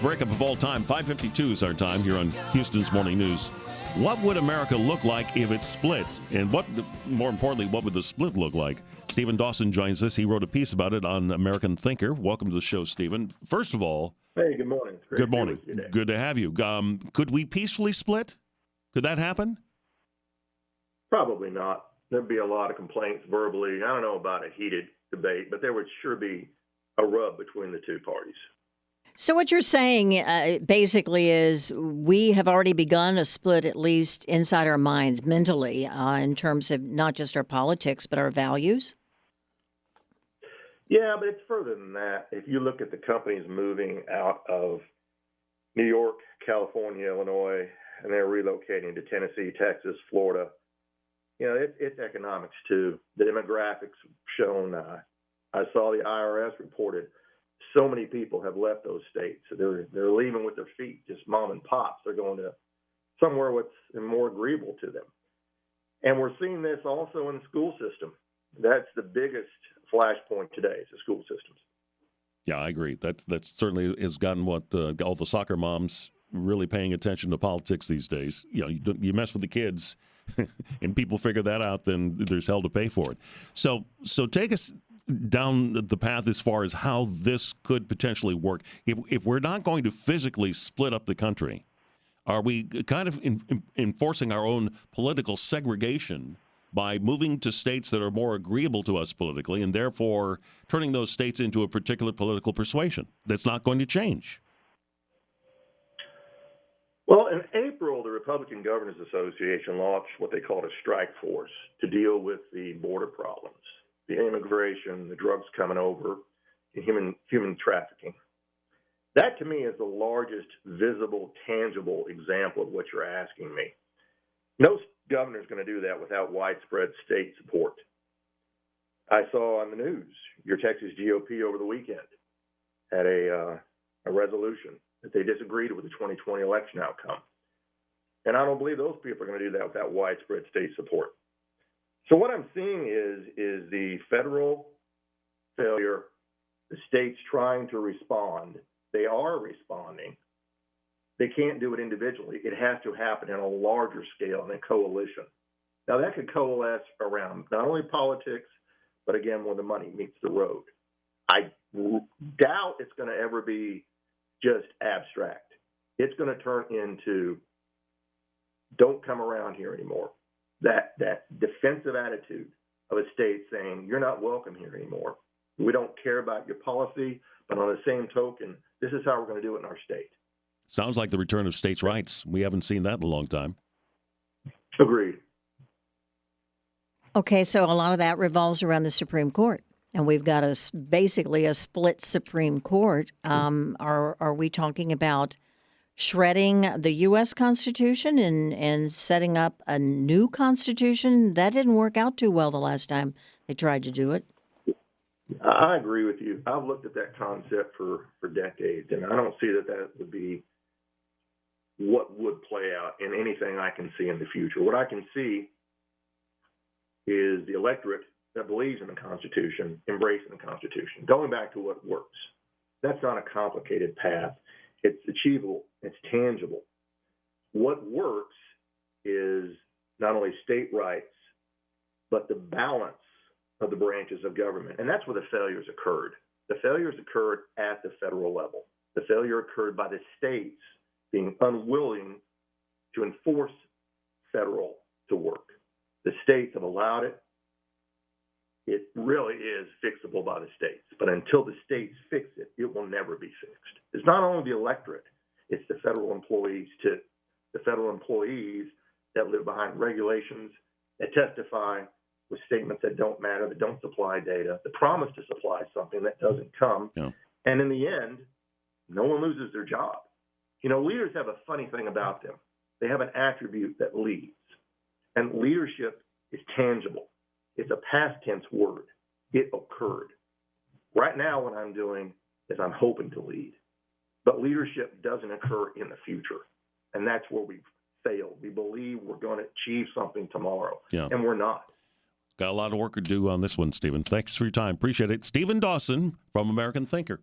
breakup of all time. 5:52 is our time here on Houston's Morning News. What would America look like if it split? And more importantly, what would the split look like? Stephen Dawson joins us. He wrote a piece about it on American Thinker. Welcome to the show, Stephen. First of all, hey, good morning. Good morning. Good to have you. Could we peacefully split? Could that happen? Probably not. There'd be a lot of complaints verbally. I don't know about a heated debate, but there would sure be a rub between the two parties. So what you're saying basically is we have already begun a split, at least inside our minds, mentally, in terms of not just our politics, but our values? Yeah, but it's further than that. If you look at the companies moving out of New York, California, Illinois, and they're relocating to Tennessee, Texas, Florida, you know, it's economics too. The demographics shown, I saw the IRS reported so many people have left those states. They're leaving with their feet, just mom and pops. They're going to somewhere what's more agreeable to them. And we're seeing this also in the school system. That's the biggest flashpoint today is the school systems. Yeah, I agree. That certainly has gotten all the soccer moms really paying attention to politics these days. You know, you mess with the kids and people figure that out, then there's hell to pay for it. So take us down the path as far as how this could potentially work. If we're not going to physically split up the country, are we kind of enforcing our own political segregation by moving to states that are more agreeable to us politically and therefore turning those states into a particular political persuasion that's not going to change? Well, in April, the Republican Governors Association launched what they called a strike force to deal with the border problems, the immigration, the drugs coming over, the human trafficking. That, to me, is the largest visible, tangible example of what you're asking me. No governor is going to do that without widespread state support. I saw on the news your Texas GOP over the weekend had a resolution that they disagreed with the 2020 election outcome. And I don't believe those people are going to do that without widespread state support. So what I'm seeing is the federal failure, the states trying to respond. They are responding. They can't do it individually. It has to happen on a larger scale in a coalition. Now, that could coalesce around not only politics, but again, when the money meets the road. I doubt it's going to ever be just abstract. It's going to turn into don't come around here anymore. That defensive attitude of a state saying, you're not welcome here anymore. We don't care about your policy, but on the same token, this is how we're going to do it in our state. Sounds like the return of states' rights. We haven't seen that in a long time. Agreed. Okay, so a lot of that revolves around the Supreme Court. And we've got basically a split Supreme Court. Are we talking about shredding the U.S. Constitution and setting up a new Constitution? That didn't work out too well the last time they tried to do it. I agree with you. I've looked at that concept for decades, and I don't see that would be what would play out in anything I can see in the future. What I can see is the electorate that believes in the Constitution, embracing the Constitution, going back to what works. That's not a complicated path. It's achievable. It's tangible. What works is not only state rights, but the balance of the branches of government. And that's where the failures occurred. The failures occurred at the federal level. The failure occurred by the states being unwilling to enforce federal to work. The states have allowed it. It really is fixable by the states. But until the states fix it, it will never be fixed. It's not only the electorate, it's the federal employees too. The federal employees that live behind regulations, that testify with statements that don't matter, that don't supply data, the promise to supply something that doesn't come. Yeah. And in the end, no one loses their job. You know, leaders have a funny thing about them. They have an attribute that leads. And leadership is tangible. It's a past tense word. It occurred. Right now, what I'm doing is I'm hoping to lead. But leadership doesn't occur in the future. And that's where we've failed. We believe we're going to achieve something tomorrow. Yeah. And we're not. Got a lot of work to do on this one, Stephen. Thanks for your time. Appreciate it. Stephen Dawson from American Thinker.